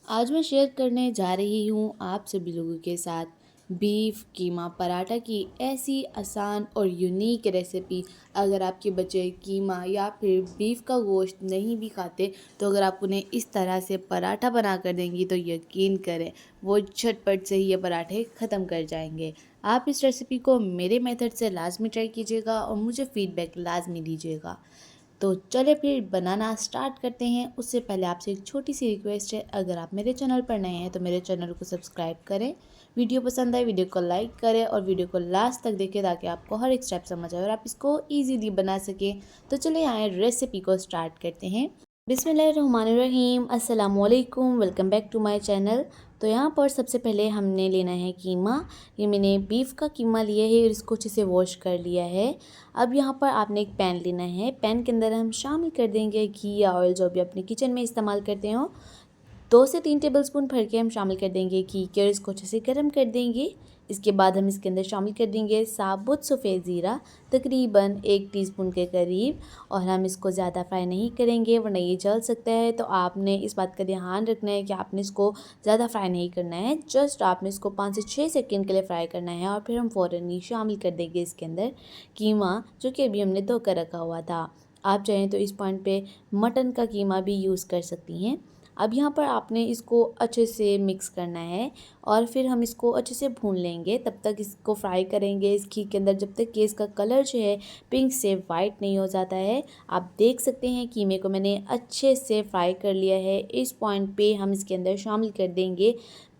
आज मैं शेयर करने जा रही हूँ आप सभी लोगों के साथ बीफ कीमा पराठा की ऐसी आसान और यूनिक रेसिपी। अगर आपके बच्चे कीमा या फिर बीफ का गोश्त नहीं भी खाते तो अगर आप उन्हें इस तरह से पराठा बना कर देंगी तो यकीन करें वो झटपट से ही ये पराठे ख़त्म कर जाएंगे। आप इस रेसिपी को मेरे मेथड से लाजमी ट्राई कीजिएगा और मुझे फ़ीडबैक लाजमी दीजिएगा। तो चले फिर बनाना स्टार्ट करते हैं। उससे पहले आपसे एक छोटी सी रिक्वेस्ट है, अगर आप मेरे चैनल पर नए हैं तो मेरे चैनल को सब्सक्राइब करें, वीडियो पसंद आए वीडियो को लाइक करें और वीडियो को लास्ट तक देखें ताकि आपको हर एक स्टेप समझ आए और आप इसको ईजीली बना सकें। तो चलिए आए रेसिपी को स्टार्ट करते हैं। बिस्मिल्लाहिर्रहमानिर्रहीम, अस्सलामुअलैकुम, welcome back to my channel. तो यहाँ पर सबसे पहले हमने लेना है कीमा। ये मैंने बीफ का कीमा लिया है और इसको अच्छे से वॉश कर लिया है। अब यहाँ पर आपने एक पैन लेना है। पैन के अंदर हम शामिल कर देंगे घी या ऑयल, जो भी अपने किचन में इस्तेमाल करते हो। 2 से 3 टेबलस्पून भर के हम शामिल कर देंगे घी के और इसको अच्छे से गर्म कर देंगे। इसके बाद हम इसके अंदर शामिल कर देंगे साबुत सफ़ेद ज़ीरा, तकरीबन 1 टीस्पून के करीब। और हम इसको ज़्यादा फ्राई नहीं करेंगे वरना ये जल सकता है, तो आपने इस बात का ध्यान रखना है कि आपने इसको ज़्यादा फ्राई नहीं करना है। जस्ट आपने इसको 5 से 6 सेकंड के लिए फ्राई करना है और फिर हम फ़ौरन ही शामिल कर देंगे इसके अंदर कीमा, जो कि अभी हमने धो कर रखा हुआ था। आप चाहें तो इस पॉइंट पे मटन का कीमा भी यूज़ कर सकती हैं। अब यहाँ पर आपने इसको अच्छे से मिक्स करना है और फिर हम इसको अच्छे से भून लेंगे। तब तक इसको फ्राई करेंगे इस घी के अंदर जब तक कि इसका कलर जो है पिंक से वाइट नहीं हो जाता है। आप देख सकते हैं कीमे को मैंने अच्छे से फ्राई कर लिया है। इस पॉइंट पे हम इसके अंदर शामिल कर देंगे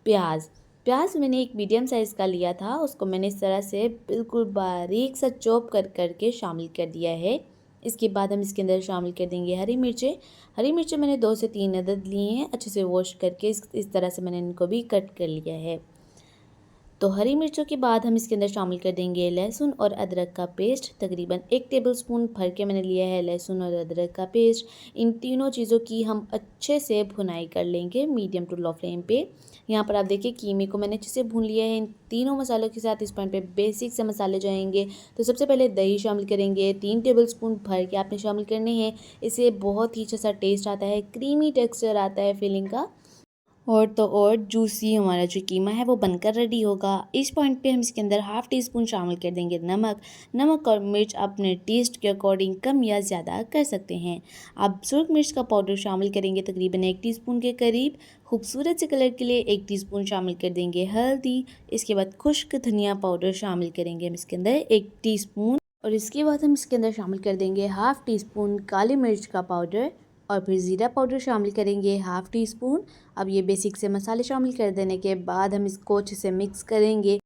प्याज। प्याज मैंने एक मीडियम साइज़ का लिया था, उसको मैंने इस तरह से बिल्कुल बारीक सा चॉप करके शामिल कर दिया है। इसके बाद हम इसके अंदर शामिल कर देंगे हरी मिर्चें। हरी मिर्चें मैंने 2 से 3 अदद लिए हैं, अच्छे से वॉश करके इस तरह से मैंने इनको भी कट कर लिया है। तो हरी मिर्चों के बाद हम इसके अंदर शामिल कर देंगे लहसुन और अदरक का पेस्ट। तकरीबन 1 टेबलस्पून भर के मैंने लिया है लहसुन और अदरक का पेस्ट। इन तीनों चीज़ों की हम अच्छे से भुनाई कर लेंगे मीडियम टू लो फ्लेम पे। यहाँ पर आप देखिए कीमे को मैंने अच्छे से भून लिया है इन तीनों मसालों के साथ। इस पॉइंट पे बेसिक से मसाले जाएंगे। तो सबसे पहले दही शामिल करेंगे, 3 टेबलस्पून भर के आपने शामिल करने हैं। इससे बहुत ही अच्छा सा टेस्ट आता है, क्रीमी टेक्सचर आता है फीलिंग का, और तो और जूसी हमारा जो कीमा है वो बनकर रेडी होगा। इस पॉइंट पे हम इसके अंदर हाफ़ टी स्पून शामिल कर देंगे नमक और मिर्च अपने टेस्ट के अकॉर्डिंग कम या ज़्यादा कर सकते हैं। आप सुरख मिर्च का पाउडर शामिल करेंगे तकरीबन 1 टीस्पून के करीब। खूबसूरत से कलर के लिए 1 टीस्पून शामिल कर देंगे हल्दी। इसके बाद खुश्क धनिया पाउडर शामिल करेंगे हम इसके अंदर 1 टीस्पून। और इसके बाद हम इसके अंदर शामिल कर देंगे हाफ़ टी स्पून काली मिर्च का पाउडर और फिर ज़ीरा पाउडर शामिल करेंगे हाफ़ टी स्पून। अब ये बेसिक से मसाले शामिल कर देने के बाद हम इसको अच्छे से मिक्स करेंगे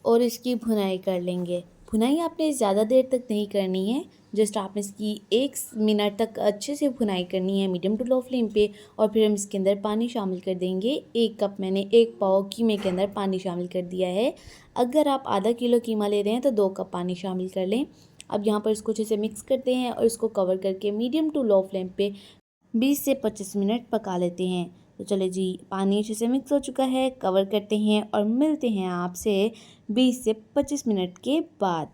और इसकी भुनाई कर लेंगे। भुनाई आपने ज़्यादा देर तक नहीं करनी है, जस्ट आपने इसकी 1 मिनट तक अच्छे से भुनाई करनी है मीडियम टू लो फ्लेम पे। और फिर हम इसके अंदर पानी शामिल कर देंगे। 1 कप मैंने 1 पाव कीमे के अंदर पानी शामिल कर दिया है। अगर आप आधा किलो कीमा ले रहे हैं तो 2 कप पानी शामिल कर लें। अब यहाँ पर इसको अच्छे से मिक्स करते हैं और इसको कवर करके मीडियम टू लो फ्लेम पे 20 से 25 मिनट पका लेते हैं। तो चले जी, पानी अच्छे से मिक्स हो चुका है, कवर करते हैं और मिलते हैं आपसे 20 से 25 मिनट के बाद।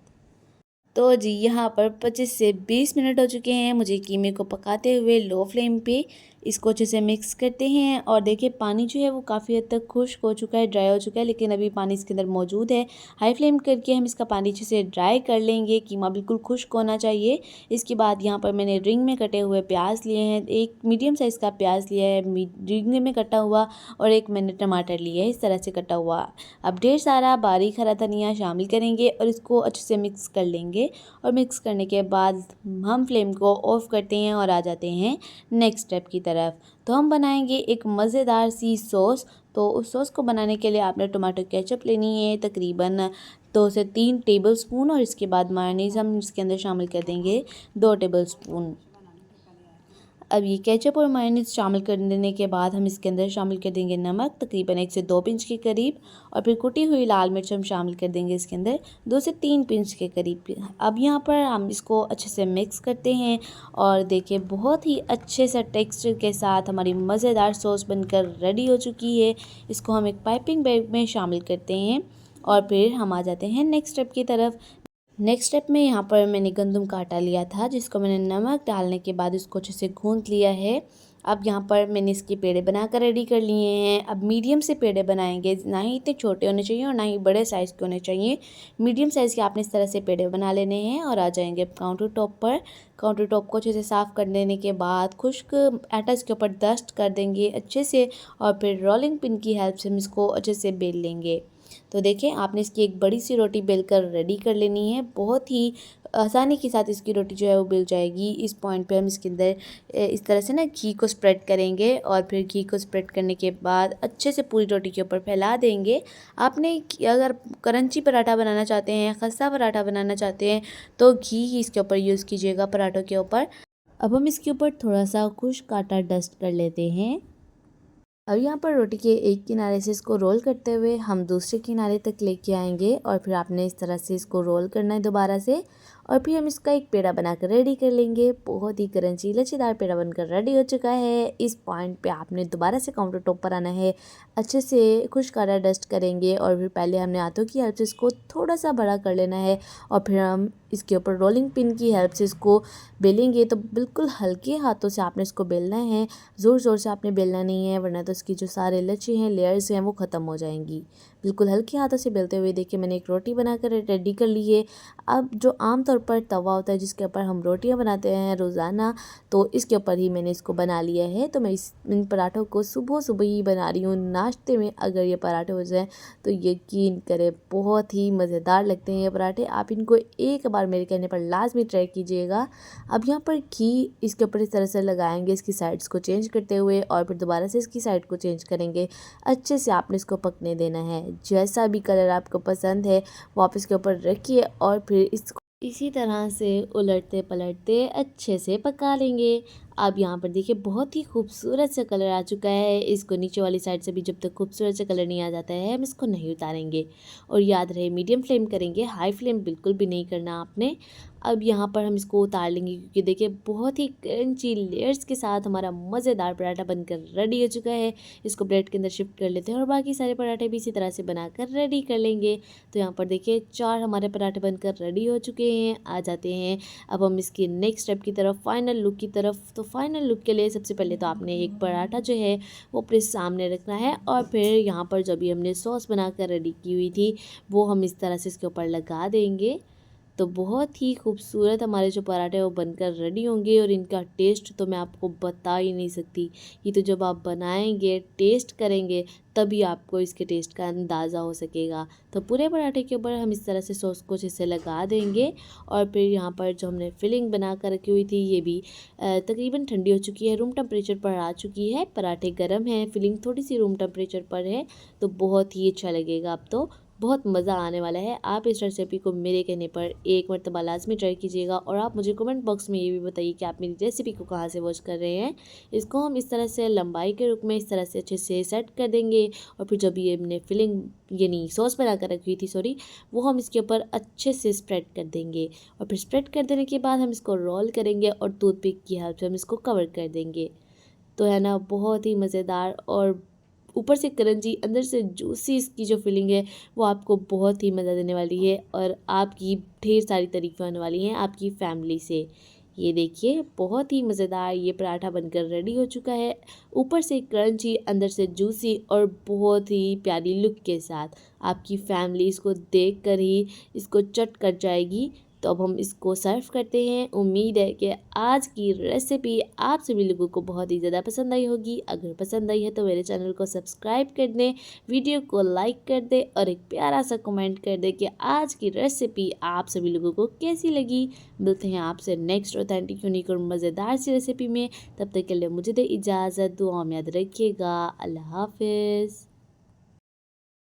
तो जी यहाँ पर 25 से 20 मिनट हो चुके हैं मुझे कीमे को पकाते हुए लो फ्लेम पे। इसको अच्छे से मिक्स करते हैं और देखिए पानी जो है वो काफ़ी हद तक खुश्क हो चुका है, ड्राई हो चुका है, लेकिन अभी पानी इसके अंदर मौजूद है। हाई फ्लेम करके हम इसका पानी अच्छे से ड्राई कर लेंगे। कीमा बिल्कुल खुश्क होना चाहिए। इसके बाद यहाँ पर मैंने रिंग में कटे हुए प्याज लिए हैं, एक मीडियम साइज़ का प्याज लिया है रिंग में कटा हुआ, और एक मैंने टमाटर लिया है इस तरह से कटा हुआ। अब ढेर सारा बारीक हरा धनिया शामिल करेंगे और इसको अच्छे से मिक्स कर लेंगे। और मिक्स करने के बाद हम फ्लेम को ऑफ़ करते हैं और आ जाते हैं नेक्स्ट स्टेप की तरफ। तो हम बनाएंगे एक मज़ेदार सी सॉस। तो उस सॉस को बनाने के लिए आपने टमाटो केचप लेनी है तकरीबन 2 से 3 टेबलस्पून, और इसके बाद मायोनीज़ हम इसके अंदर शामिल कर देंगे 2 टेबलस्पून। अब ये केचप और मायोनीज़ शामिल कर देने के बाद हम इसके अंदर शामिल कर देंगे नमक तकरीबन 1 से 2 पिंच के करीब, और फिर कुटी हुई लाल मिर्च हम शामिल कर देंगे इसके अंदर 2 से 3 पिंच के करीब। अब यहाँ पर हम इसको अच्छे से मिक्स करते हैं और देखिए बहुत ही अच्छे से टेक्सचर के साथ हमारी मज़ेदार सॉस बनकर रेडी हो चुकी है। इसको हम एक पाइपिंग बैग में शामिल करते हैं और फिर हम आ जाते हैं नेक्स्ट स्टेप की तरफ। नेक्स्ट स्टेप में यहाँ पर मैंने गंदम का आटा लिया था, जिसको मैंने नमक डालने के बाद इसको अच्छे से गूंथ लिया है। अब यहाँ पर मैंने इसके पेड़े बनाकर रेडी कर लिए हैं। अब मीडियम से पेड़े बनाएंगे, ना ही इतने छोटे होने चाहिए और ना ही बड़े साइज़ के होने चाहिए। मीडियम साइज़ के आपने इस तरह से पेड़े बना लेने हैं और आ जाएंगे अब काउंटर टॉप पर। काउंटर टॉप को अच्छे से साफ़ कर लेने के बाद खुश्क आटा इसके ऊपर डस्ट कर देंगे अच्छे से और फिर रोलिंग पिन की हेल्प से हम इसको अच्छे से बेल लेंगे। तो देखें, आपने इसकी एक बड़ी सी रोटी बेलकर रेडी कर लेनी है। बहुत ही आसानी के साथ इसकी रोटी जो है वो बेल जाएगी। इस पॉइंट पे हम इसके अंदर इस तरह से ना घी को स्प्रेड करेंगे और फिर घी को स्प्रेड करने के बाद अच्छे से पूरी रोटी के ऊपर फैला देंगे। आपने अगर करंची पराठा बनाना चाहते हैं, खस्ता पराठा बनाना चाहते हैं तो घी ही इसके ऊपर यूज़ कीजिएगा पराठों के ऊपर। अब हम इसके ऊपर थोड़ा सा खुश्क आटा डस्ट कर लेते हैं। अब यहाँ पर रोटी के एक किनारे से इसको रोल करते हुए हम दूसरे किनारे तक लेके आएंगे और फिर आपने इस तरह से इसको रोल करना है दोबारा से और फिर हम इसका एक पेड़ा बनाकर रेडी कर लेंगे। बहुत ही क्रंची लचीदार पेड़ा बनकर रेडी हो चुका है। इस पॉइंट पे आपने दोबारा से काउंटर टॉप पर आना है, अच्छे से खुश्क आटा डस्ट करेंगे और फिर पहले हमने हाथों की हेल्प से इसको थोड़ा सा बड़ा कर लेना है और फिर हम इसके ऊपर रोलिंग पिन की हेल्प से इसको बेलेंगे। तो बिल्कुल हल्के हाथों से आपने इसको बेलना है, ज़ोर ज़ोर से आपने बेलना नहीं है वरना तो इसकी जो सारे लच्छे हैं, लेयर्स हैं वो ख़त्म हो जाएंगी। बिल्कुल हल्के हाथों से बेलते हुए देखिए मैंने एक रोटी बनाकर रेडी कर ली है। अब जो आमतौर पर तवा होता है जिसके ऊपर हम रोटियां बनाते हैं रोज़ाना, तो इसके ऊपर ही मैंने इसको बना लिया है। तो मैं इन पराठों को सुबह सुबह ही बना रही हूँ नाश्ते में। अगर ये पराठे हो जाएँ तो यकीन करें बहुत ही मज़ेदार लगते हैं ये पराठे। आप इनको एक बार मेरे कहने पर लाजमी ट्राई कीजिएगा। अब यहाँ पर घी इसके ऊपर इस तरह से लगाएंगे, इसकी साइड्स को चेंज करते हुए और फिर दोबारा से इसकी साइड को चेंज करेंगे। अच्छे से आपने इसको पकने देना है। जैसा भी कलर आपको पसंद है वो आप इसके ऊपर रखिए और फिर इसको इसी तरह से उलटते पलटते अच्छे से पका लेंगे। अब यहाँ पर देखिए बहुत ही खूबसूरत सा कलर आ चुका है। इसको नीचे वाली साइड से भी जब तक खूबसूरत सा कलर नहीं आ जाता है हम इसको नहीं उतारेंगे। और याद रहे मीडियम फ्लेम करेंगे, हाई फ्लेम बिल्कुल भी नहीं करना आपने। अब यहाँ पर हम इसको उतार लेंगे क्योंकि देखिए बहुत ही क्रंची लेयर्स के साथ हमारा मज़ेदार पराठा बनकर रेडी हो चुका है। इसको ब्रेड के अंदर शिफ्ट कर लेते हैं और बाकी सारे पराठे भी इसी तरह से बनाकर रेडी कर लेंगे। तो यहाँ पर देखिए 4 हमारे पराठे बनकर रेडी हो चुके हैं। आ जाते हैं अब हम इसकी नेक्स्ट स्टेप की तरफ, फाइनल लुक की तरफ। तो फाइनल लुक के लिए सबसे पहले तो आपने एक पराठा जो है वो अपने सामने रखना है और फिर यहाँ पर जो भी हमने सॉस बनाकर रेडी की हुई थी वो हम इस तरह से इसके ऊपर लगा देंगे। तो बहुत ही खूबसूरत हमारे जो पराठे वो बनकर रेडी होंगे और इनका टेस्ट तो मैं आपको बता ही नहीं सकती। ये तो जब आप बनाएंगे, टेस्ट करेंगे तभी आपको इसके टेस्ट का अंदाज़ा हो सकेगा। तो पूरे पराठे के ऊपर हम इस तरह से सॉस को अच्छे से लगा देंगे और फिर यहाँ पर जो हमने फिलिंग बना कर रखी हुई थी ये भी तकरीबन ठंडी हो चुकी है, रूम टेम्परेचर पर आ चुकी है। पराठे गर्म हैं, फिलिंग थोड़ी सी रूम टेम्परेचर पर है तो बहुत ही अच्छा लगेगा। अब तो बहुत मज़ा आने वाला है। आप इस रेसिपी को मेरे कहने पर एक मरतबा लाजमी ट्राई कीजिएगा और आप मुझे कमेंट बॉक्स में ये भी बताइए कि आप मेरी रेसिपी को कहाँ से वॉच कर रहे हैं। इसको हम इस तरह से लंबाई के रूप में इस तरह से अच्छे से सेट कर देंगे और फिर जब ये हमने फिलिंग यानी सॉस बना कर रखी थी वो हम इसके ऊपर अच्छे से स्प्रेड कर देंगे और फिर स्प्रेड कर देने के बाद हम इसको रोल करेंगे और टूथपिक की हेल्प से हम इसको कवर कर देंगे। तो है ना बहुत ही मज़ेदार और ऊपर से क्रंची अंदर से जूसी इसकी जो फीलिंग है वो आपको बहुत ही मज़ा देने वाली है और आपकी ढेर सारी तारीफ़ें होने वाली हैं आपकी फैमिली से। ये देखिए बहुत ही मज़ेदार ये पराठा बनकर रेडी हो चुका है, ऊपर से क्रंची अंदर से जूसी और बहुत ही प्यारी लुक के साथ। आपकी फैमिली इसको देख कर ही इसको चट कर जाएगी। तो अब हम इसको सर्व करते हैं। उम्मीद है कि आज की रेसिपी आप सभी लोगों को बहुत ही ज़्यादा पसंद आई होगी। अगर पसंद आई है तो मेरे चैनल को सब्सक्राइब कर दें, वीडियो को लाइक कर दें और एक प्यारा सा कमेंट कर दें कि आज की रेसिपी आप सभी लोगों को कैसी लगी। मिलते हैं आपसे नेक्स्ट ऑथेंटिक, यूनिक और मज़ेदार सी रेसिपी में। तब तक के लिए मुझे दे इजाज़त, दुआ में याद रखिएगा। अल्लाह हाफिज़।